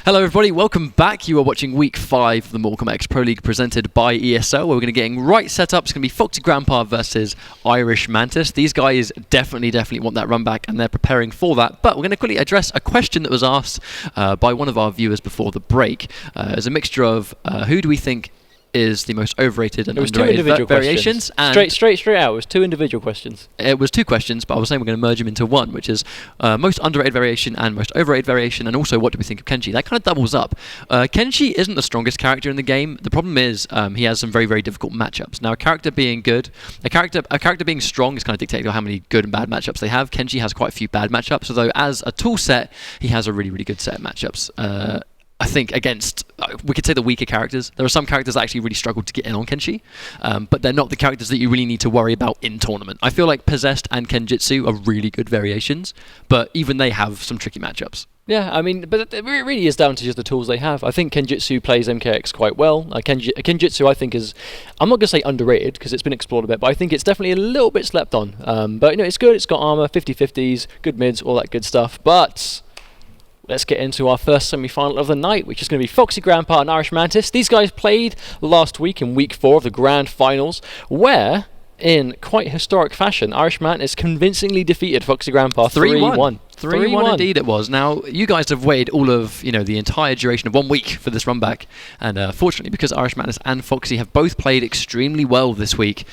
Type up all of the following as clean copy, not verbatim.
Hello everybody, welcome back. You are watching Week 5 of the Mortal Kombat X Pro League presented by ESL, where we're going to get right set up. It's going to be F0xyGrampa versus IrishMantis. These guys definitely want that run back, and they're preparing for that. But we're going to quickly address a question that was asked by one of our viewers before the break. It's a mixture of who do we think is the most overrated and underrated variations. And straight out, it was two individual questions. It was two questions, but I was saying we're going to merge them into one, which is most underrated variation and most overrated variation, and also what do we think of Kenshi. That kind of doubles up. Kenshi isn't the strongest character in the game. The problem is he has some very difficult matchups. Now, a character being good, a character being strong is kind of dictated by how many good and bad matchups they have. Kenshi has quite a few bad matchups, although as a tool set, he has a really good set of matchups. I think against, we could say the weaker characters. There are some characters that actually really struggle to get in on Kenshi, but they're not the characters that you really need to worry about in tournament. I feel like Possessed and Kenjutsu are really good variations, but even they have some tricky matchups. Yeah, I mean, but it really is down to just the tools they have. I think Kenjutsu plays MKX quite well. Kenjutsu, I think, is, I'm not going to say underrated, because it's been explored a bit, but I think it's definitely a little bit slept on. But, you know, it's good, it's got armor, 50/50s, good mids, all that good stuff, but let's get into our first semi-final of the night, which is going to be F0xyGrampa and IrishMantis. These guys played last week in Week 4 of the Grand Finals, where, in quite historic fashion, IrishMantis convincingly defeated F0xyGrampa 3-1. 3-1 indeed it was. Now, you guys have waited all of, the entire duration of 1 week for this run back, and fortunately, because IrishMantis and Foxy have both played extremely well this week,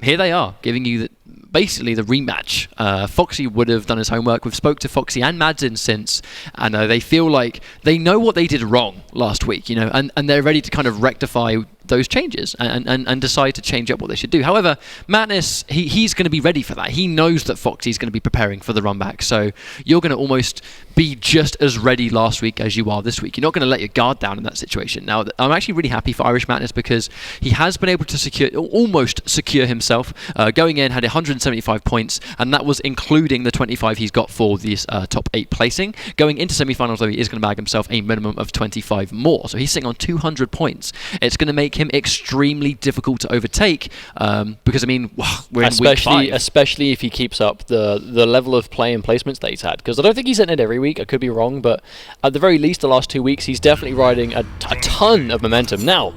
here they are, giving you basically the rematch. Foxy would have done his homework. We've spoke to Foxy and Madsen since, and they feel like they know what they did wrong last week, and they're ready to kind of rectify those changes and decide to change up what they should do. However, Madness, he's going to be ready for that. He knows that Foxy's going to be preparing for the run back, so you're going to almost be just as ready last week as you are this week. You're not going to let your guard down in that situation. Now, I'm actually really happy for IrishMantis because he has been able to almost secure himself. Going in, had 175 points, and that was including the 25 he's got for this top 8 placing. Going into semi-finals, though, he is going to bag himself a minimum of 25 more. So he's sitting on 200 points. It's going to make him extremely difficult to overtake because, I mean, we're in week 5. Especially if he keeps up the level of play and placements that he's had. Because I don't think he's in it every week. I could be wrong, but at the very least, the last 2 weeks, he's definitely riding a ton of momentum. Now,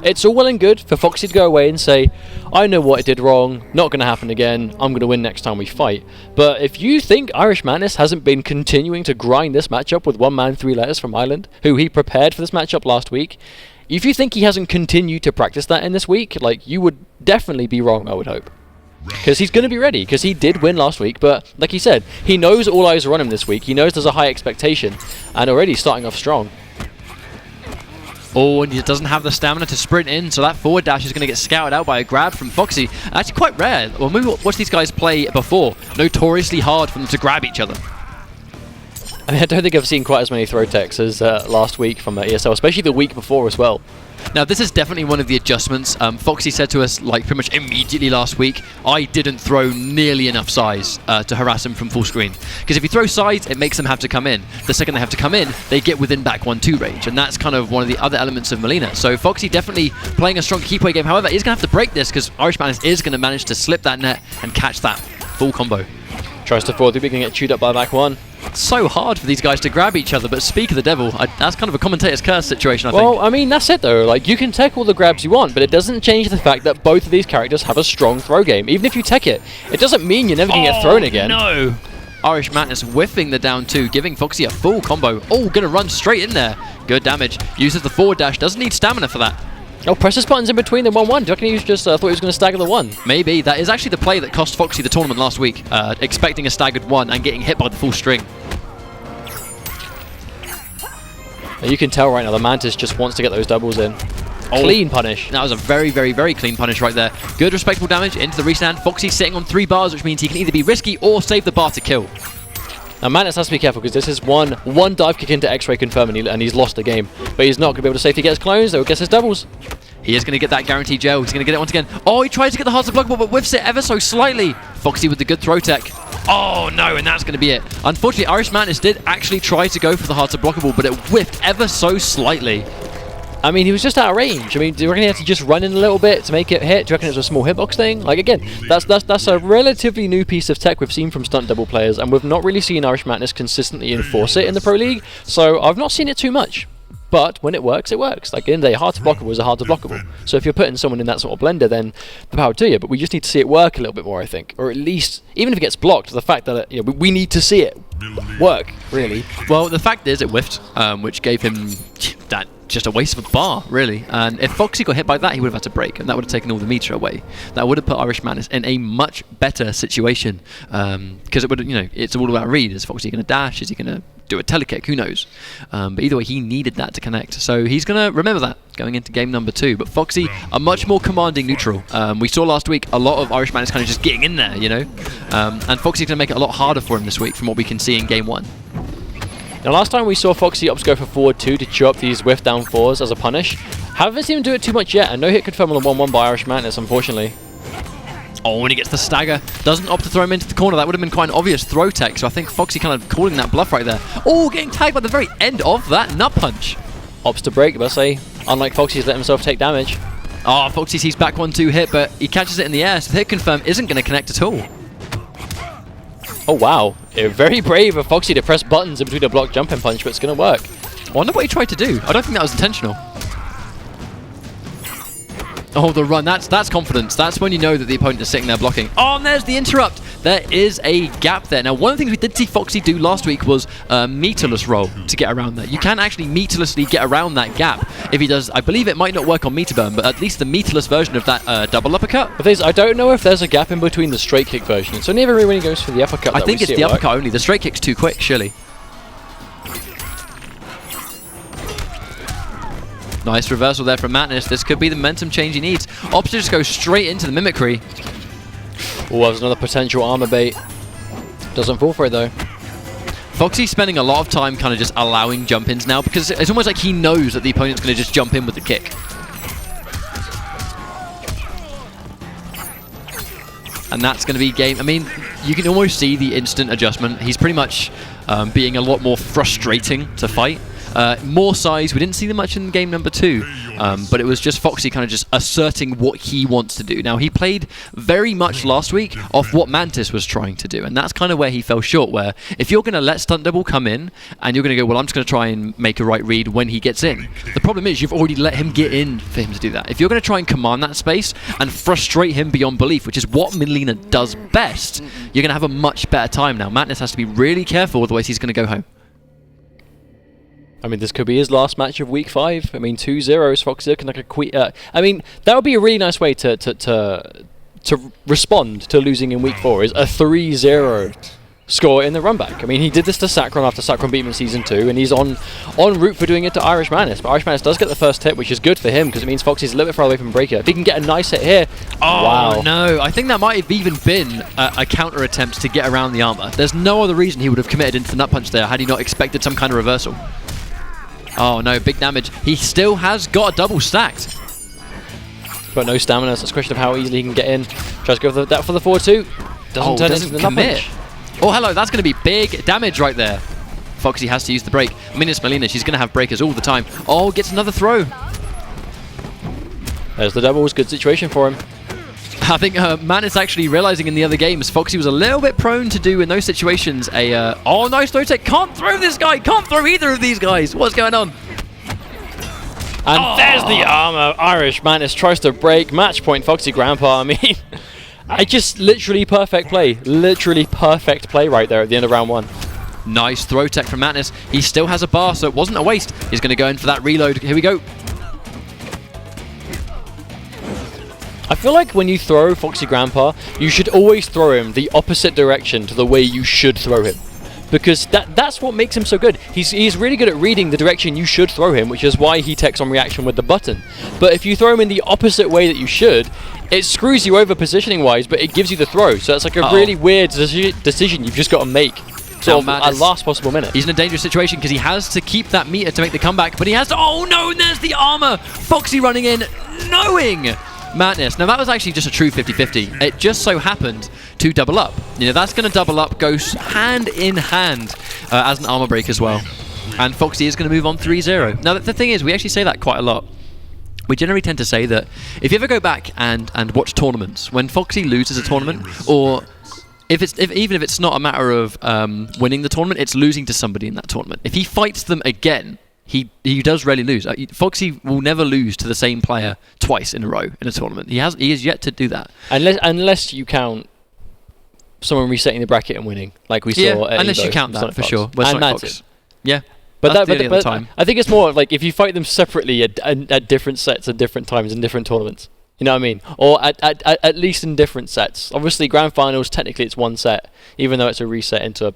it's all well and good for Foxy to go away and say, I know what I did wrong, not going to happen again, I'm going to win next time we fight. But if you think IrishMantis hasn't been continuing to grind this matchup with one man 3 letters from Ireland, who he prepared for this matchup last week, if you think he hasn't continued to practice that in this week, you would definitely be wrong, I would hope. Because he's going to be ready, because he did win last week, but like he said, he knows all eyes are on him this week, he knows there's a high expectation, and already starting off strong. Oh, and he doesn't have the stamina to sprint in, so that forward dash is going to get scouted out by a grab from Foxy. Actually quite rare. When we watched these guys play before, notoriously hard for them to grab each other. I mean, I don't think I've seen quite as many throw techs as last week from ESL, especially the week before as well. Now, this is definitely one of the adjustments. Foxy said to us, pretty much immediately last week, I didn't throw nearly enough size to harass him from full screen. Because if you throw sides, it makes them have to come in. The second they have to come in, they get within back 1-2 range. And that's kind of one of the other elements of Molina. So Foxy definitely playing a strong keep away game. However, he's going to have to break this because IrishMantis is going to manage to slip that net and catch that full combo. Tries to forward, they're going to get chewed up by back 1. It's so hard for these guys to grab each other, but speak of the devil, that's kind of a commentator's curse situation, I think. Well, I mean, that's it though. You can tech all the grabs you want, but it doesn't change the fact that both of these characters have a strong throw game. Even if you tech it, it doesn't mean you're never going to get thrown again. No! IrishMantis whiffing the down 2, giving Foxy a full combo. Oh, going to run straight in there. Good damage. Uses the forward dash, doesn't need stamina for that. Oh, presses buttons in between the 1-1. Do you reckon he just thought he was going to stagger the 1? Maybe. That is actually the play that cost Foxy the tournament last week. Expecting a staggered 1 and getting hit by the full string. You can tell right now the Mantis just wants to get those doubles in. Oh, clean punish. That was a very clean punish right there. Good respectable damage into the restand. Foxy's sitting on 3 bars, which means he can either be risky or save the bar to kill. Now Mantis has to be careful because this is one dive kick into X-Ray confirm and he's lost the game. But he's not going to be able to safely get his clones, though, gets his doubles. He is going to get that guaranteed gel. He's going to get it once again. Oh, he tries to get the hearts of blockable, but whiffs it ever so slightly. Foxy with the good throw tech. Oh no, and that's going to be it. Unfortunately, IrishMantis did actually try to go for the hearts of blockable, but it whiffed ever so slightly. I mean, he was just out of range. I mean, do you reckon he had to just run in a little bit to make it hit? Do you reckon it was a small hitbox thing? Like, again, that's a relatively new piece of tech we've seen from stunt double players, and we've not really seen IrishMantis consistently enforce it in the Pro League, so I've not seen it too much. But when it works, it works. Like, in the hard to blockable is a hard to blockable. So if you're putting someone in that sort of blender, then the power to you. But we just need to see it work a little bit more, I think. Or at least, even if it gets blocked, the fact that we need to see it work, really. Well, the fact is it whiffed, which gave him that just a waste of a bar, really. And if Foxy got hit by that, he would have had to break, and that would have taken all the meter away. That would have put IrishMantis in a much better situation, because it would, it's all about read. Is Foxy going to dash? Is he going to do a telekick? Who knows? But either way, he needed that to connect, so he's going to remember that going into game number 2. But Foxy, a much more commanding neutral. We saw last week a lot of IrishMantis kind of just getting in there, and Foxy's going to make it a lot harder for him this week from what we can see in game 1. Now, last time we saw Foxy Ops go for forward 2 to chew up these whiff down 4s as a punish. Haven't seen him do it too much yet, and no hit confirmed on the 1-1 by IrishMantis, unfortunately. Oh, when he gets the stagger, doesn't opt to throw him into the corner. That would have been quite an obvious throw tech, so I think Foxy kind of calling that bluff right there. Oh, getting tagged by the very end of that nut punch. Opts to break, but I say, unlike Foxy, he's let himself take damage. Oh, Foxy sees back 1-2 hit, but he catches it in the air, so the hit confirm isn't going to connect at all. Oh, wow. Very brave of Foxy to press buttons in between a block jump and punch, but it's going to work. I wonder what he tried to do. I don't think that was intentional. Oh, the run. That's confidence. That's when you know that the opponent is sitting there blocking. Oh, and there's the interrupt. There is a gap there. Now, one of the things we did see Foxy do last week was a meterless roll to get around there. You can actually meterlessly get around that gap. If he does, I believe it might not work on meter burn, but at least the meterless version of that double uppercut. The thing is, I don't know if there's a gap in between the straight kick version. It's only ever when he goes for the uppercut. I think it's the uppercut only. The straight kick's too quick, surely. Nice reversal there from Madness. This could be the momentum change he needs. Opts to just go straight into the mimicry. Oh, that was another potential armor bait. Doesn't fall for it, though. Foxy's spending a lot of time kind of just allowing jump-ins now, because it's almost like he knows that the opponent's going to just jump in with the kick. And that's going to be game. I mean, you can almost see the instant adjustment. He's pretty much being a lot more frustrating to fight. More size. We didn't see them much in game number 2, but it was just Foxy kind of just asserting what he wants to do. Now, he played very much last week off what Mantis was trying to do, and that's kind of where he fell short, where if you're going to let Stunt Double come in, and you're going to go, well, I'm just going to try and make a right read when he gets in. The problem is you've already let him get in for him to do that. If you're going to try and command that space and frustrate him beyond belief, which is what Melina does best, you're going to have a much better time now. Mantis has to be really careful with the ways he's going to go home. I mean, this could be his last match of week 5. I mean, 2-0s, Foxy looking like a I mean, that would be a really nice way to respond to losing in week 4, is a 3-0 score in the run back. I mean, he did this to Sacron after Sacron beat him in Season 2, and he's en route for doing it to IrishMantis. But IrishMantis does get the first hit, which is good for him, because it means Foxy's a little bit far away from Breaker. If he can get a nice hit here, oh, wow. No, I think that might have even been a counter attempt to get around the armor. There's no other reason he would have committed into the nut punch there had he not expected some kind of reversal. Oh no, big damage. He still has got a double stacked. But no stamina, so it's a question of how easily he can get in. Tries to go for that for the 4-2. Doesn't turn into the nut punch. Oh, hello, that's going to be big damage right there. Foxy has to use the break. I mean, it's Melina, she's going to have breakers all the time. Oh, gets another throw. There's the doubles, good situation for him. I think Mantis actually realizing in the other games, Foxy was a little bit prone to do in those situations a... oh, nice throw tech. Can't throw this guy. Can't throw either of these guys. What's going on? And there's the armor. IrishMantis tries to break. Match point, FoxyGrampa. I mean, I just literally perfect play. Literally perfect play right there at the end of round 1. Nice throw tech from Mantis. He still has a bar, so it wasn't a waste. He's going to go in for that reload. Here we go. I feel like when you throw FoxyGrampa, you should always throw him the opposite direction to the way you should throw him. Because that's what makes him so good. He's really good at reading the direction you should throw him, which is why he takes on reaction with the button. But if you throw him in the opposite way that you should, it screws you over positioning-wise, but it gives you the throw. So it's like a really weird decision you've just got to make. So at last possible minute. He's in a dangerous situation because he has to keep that meter to make the comeback, but he has to... Oh no, and there's the armor! Foxy running in, knowing... Madness. Now that was actually just a true 50-50. It just so happened to double up. You know, that's going to double up, goes hand in hand as an armor break as well. And Foxy is going to move on 3-0. Now, the thing is, we actually say that quite a lot. We generally tend to say that if you ever go back and watch tournaments, when Foxy loses a tournament, or even if it's not a matter of winning the tournament, it's losing to somebody in that tournament. If he fights them again, he does rarely lose. Foxy will never lose to the same player twice in a row in a tournament. He is yet to do that. Unless you count someone resetting the bracket and winning, like we saw at unless Evo, you count that Sonic for Fox. sure. And Madsen. Yeah. But time. I think it's more like if you fight them separately at different sets at different times in different tournaments. You know what I mean? Or at least in different sets. Obviously, Grand Finals, technically it's one set, even though it's a reset into a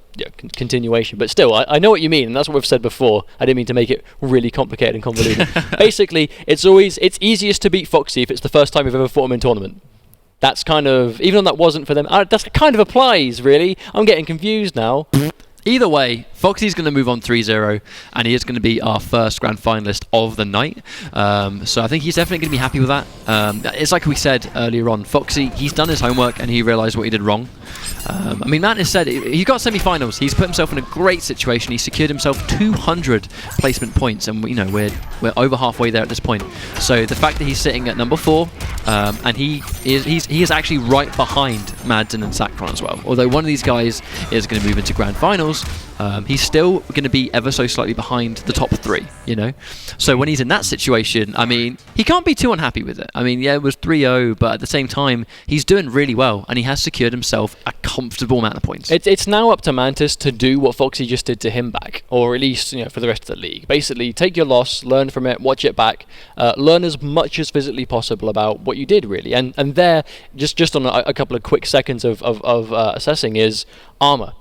continuation. But still, I know what you mean, and that's what we've said before. I didn't mean to make it really complicated and convoluted. Basically, it's easiest to beat Foxy if it's the first time you've ever fought him in tournament. That's kind of, even though that wasn't for them, that kind of applies, really. I'm getting confused now. Either way, Foxy's going to move on 3-0, and he is going to be our first Grand Finalist of the night. So I think he's definitely going to be happy with that. It's like we said earlier on, Foxy, he's done his homework and he realised what he did wrong. I mean, Mantis said he got semi-finals. He's put himself in a great situation. He secured himself 200 placement points, and we're over halfway there at this point. So the fact that he's sitting at number 4, and he is actually right behind Madsen and Sacron as well. Although one of these guys is going to move into Grand Finals, he's still going to be ever so slightly behind the top 3, you know? So when he's in that situation, I mean, he can't be too unhappy with it. I mean, yeah, it was 3-0, but at the same time, he's doing really well, and he has secured himself a comfortable amount of points. It's now up to Mantis to do what Foxy just did to him back, or at least, you know, for the rest of the league. Basically, take your loss, learn from it, watch it back, learn as much as physically possible about what you did, really. And there, just on a couple of quick seconds of assessing, is armor.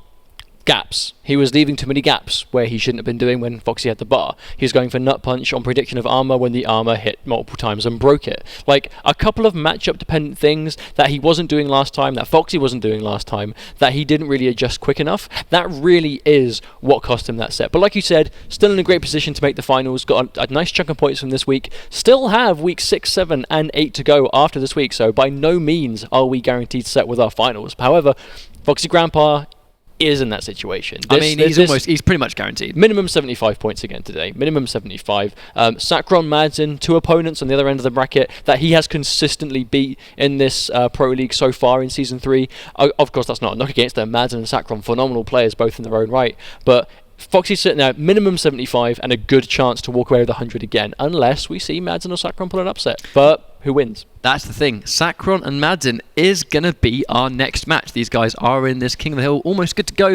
Gaps. He was leaving too many gaps where he shouldn't have been doing when Foxy had the bar. He was going for nut punch on prediction of armor when the armor hit multiple times and broke it. Like, a couple of matchup dependent things that he wasn't doing last time, that Foxy wasn't doing last time, that he didn't really adjust quick enough. That really is what cost him that set. But like you said, still in a great position to make the finals, got a nice chunk of points from this week, still have week 6, 7 and 8 to go after this week, so by no means are we guaranteed set with our finals. However, FoxyGrampa is in that situation. He's pretty much guaranteed. Minimum 75 points again today. Minimum 75. Sacron, Madsen, 2 opponents on the other end of the bracket that he has consistently beat in this Pro League so far in Season 3. Of course, that's not a knock against them. Madsen and Sacron, phenomenal players, both in their own right. But Foxy's sitting there, minimum 75, and a good chance to walk away with 100 again, unless we see Madsen or Sacron pull an upset. But who wins? That's the thing. Sacron and Madsen is going to be our next match. These guys are in this King of the Hill, almost good to go.